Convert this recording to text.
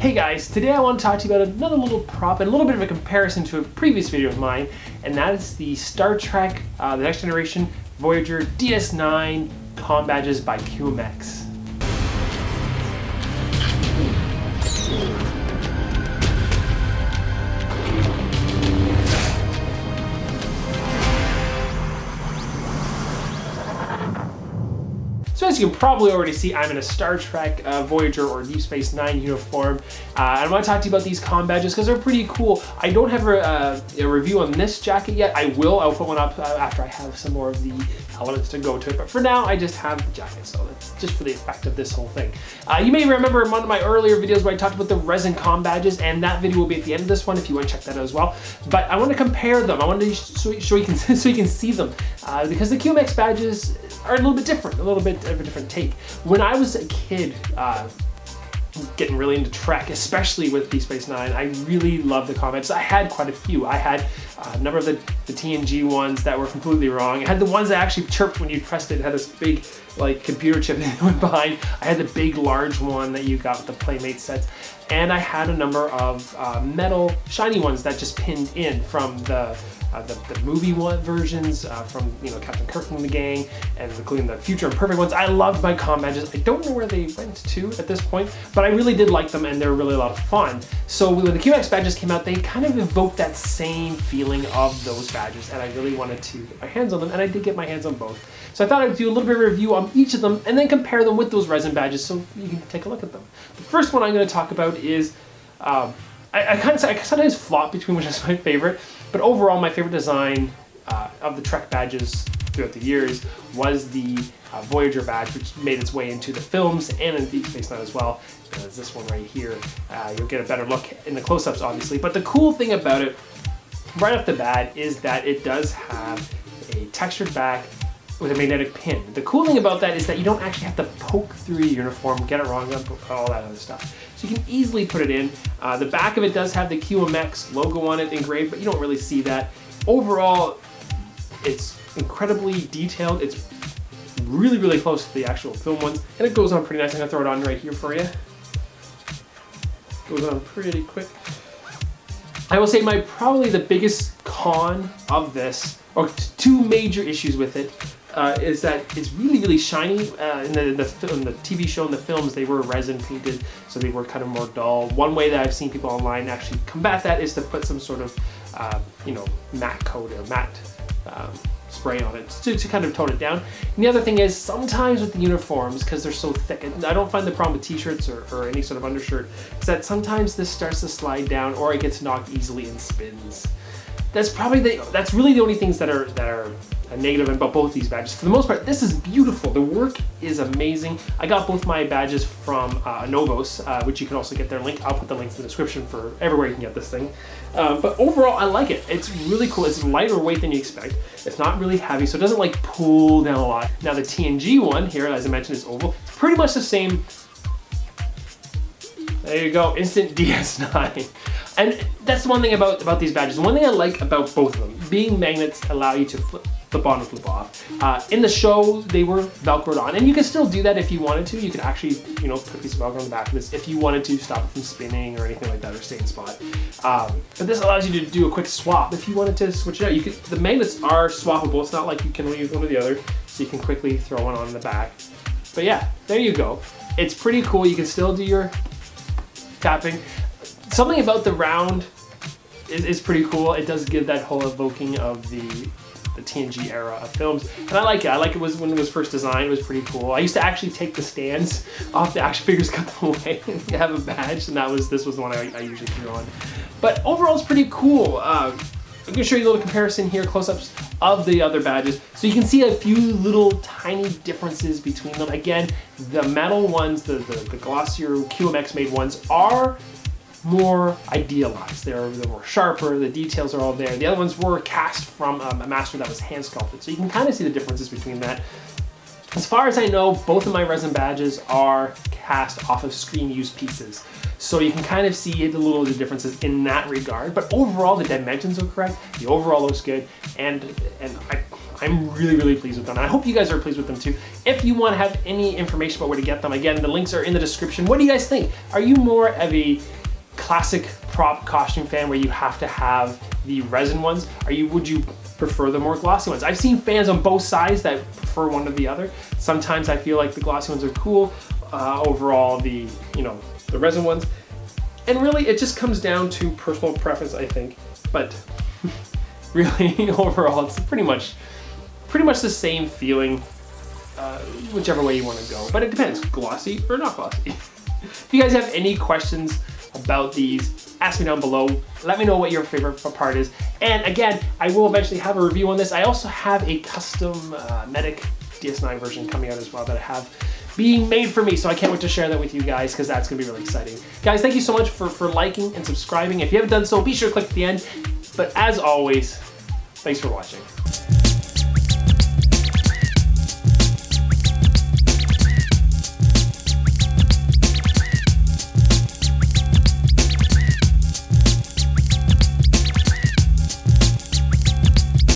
Hey guys, today I want to talk to you about another little prop and a little bit of a comparison to a previous video of mine, and that is the Star Trek The Next Generation Voyager DS9 Combadges by QMX. So as you can probably already see, I'm in a Star Trek Voyager or Deep Space Nine uniform. And I want to talk to you about these Combadges because they're pretty cool. I don't have a review on this jacket yet. I will. I'll put one up after I have some more of the elements to go to it. But for now, I just have the jacket, so that's just for the effect of this whole thing. You may remember in one of my earlier videos where I talked about the resin Combadges, and that video will be at the end of this one if you want to check that out as well. But I want to compare them. I want to show you can see them because the QMX badges are a little bit different, a little bit of a different take. When I was a kid, getting really into Trek, especially with Deep Space Nine, I really loved the Combadges. I had quite a few. I had a number of the TNG ones that were completely wrong. I had the ones that actually chirped when you pressed it. It had this big like computer chip that went behind. I had the big large one that you got with the Playmate sets. And I had a number of metal shiny ones that just pinned in from the movie versions from Captain Kirk and the gang, and including the Future and Perfect ones. I loved my Combadges. I don't know where they went to at this point, but I really did like them, and they were really a lot of fun. So when the QMX badges came out, they kind of evoked that same feeling of those badges, and I really wanted to get my hands on them, and I did get my hands on both. So I thought I'd do a little bit of a review on each of them, and then compare them with those resin badges so you can take a look at them. The first one I'm going to talk about is I sometimes flop between which is my favorite, but overall my favorite design of the Trek badges throughout the years was the Voyager badge, which made its way into the films and in Deep Space Nine as well. There's this one right here. You'll get a better look in the close-ups, obviously. But the cool thing about it, right off the bat, is that it does have a textured back with a magnetic pin. The cool thing about that is that you don't actually have to poke through your uniform, get it wrong, all that other stuff. So you can easily put it in. The back of it does have the QMX logo on it engraved, but you don't really see that. Overall, it's incredibly detailed. It's really, really close to the actual film ones, and it goes on pretty nice. I'm gonna throw it on right here for you. Goes on pretty quick. I will say probably the biggest con of this, or two major issues with it, is that it's really, really shiny. In the TV show and the films, they were resin painted, so they were kind of more dull. One way that I've seen people online actually combat that is to put some sort of, matte coat or matte spray on it to kind of tone it down. And the other thing is sometimes with the uniforms, because they're so thick, and I don't find the problem with t-shirts or any sort of undershirt, is that sometimes this starts to slide down or it gets knocked easily and spins. That's really the only things that are a negative about both these badges. For the most part, this is beautiful. The work is amazing. I got both my badges from Anovos, which you can also get their link. I'll put the links in the description for everywhere you can get this thing. But overall, I like it. It's really cool. It's lighter weight than you expect. It's not really heavy, so it doesn't like pull down a lot. Now the TNG one here, as I mentioned, is oval. It's pretty much the same. There you go, instant DS9. And that's the one thing about these badges. The one thing I like about both of them, being magnets allow you to flip on and flip off. In the show, they were Velcroed on, and you can still do that if you wanted to. You could actually, put a piece of Velcro on the back of this if you wanted to stop it from spinning or anything like that, or stay in spot. But this allows you to do a quick swap if you wanted to switch it out. The magnets are swappable. It's not like you can only use one or the other, so you can quickly throw one on in the back. But yeah, there you go. It's pretty cool. You can still do your tapping. Something about the round is pretty cool. It does give that whole evoking of the TNG era of films, and I like it. I like it when it was first designed. It was pretty cool. I used to actually take the stands off the action figures, cut them away, and have a badge, and this was the one I usually threw on. But overall, it's pretty cool. I'm going to show you a little comparison here, close-ups of the other badges, so you can see a few little tiny differences between them. Again, the metal ones, the glossier QMX made ones, are more idealized. They're more sharper, the details are all there. The other ones were cast from a master that was hand sculpted, so you can kind of see the differences between that. As far as I know, both of my resin badges are cast off of screen used pieces, so you can kind of see the little differences in that regard. But overall, the dimensions are correct. The overall looks good, and I'm really, really pleased with them. And I hope you guys are pleased with them too. If you want to have any information about where to get them, again, the links are in the description. What do you guys think? Are you more of a classic prop costume fan where you have to have the resin ones? Would you prefer the more glossy ones? I've seen fans on both sides that prefer one or the other. Sometimes I feel like the glossy ones are cool. Overall, the resin ones. And really, it just comes down to personal preference, I think. But really, overall, it's pretty much the same feeling, whichever way you want to go. But it depends, glossy or not glossy. If you guys have any questions about these, ask me down below. Let me know what your favorite part is. And again, I will eventually have a review on this. I also have a custom Medic DS9 version coming out as well that I have being made for me, so I can't wait to share that with you guys because that's gonna be really exciting. Guys, thank you so much for liking and subscribing. If you haven't done so, be sure to click at the end. But as always, thanks for watching.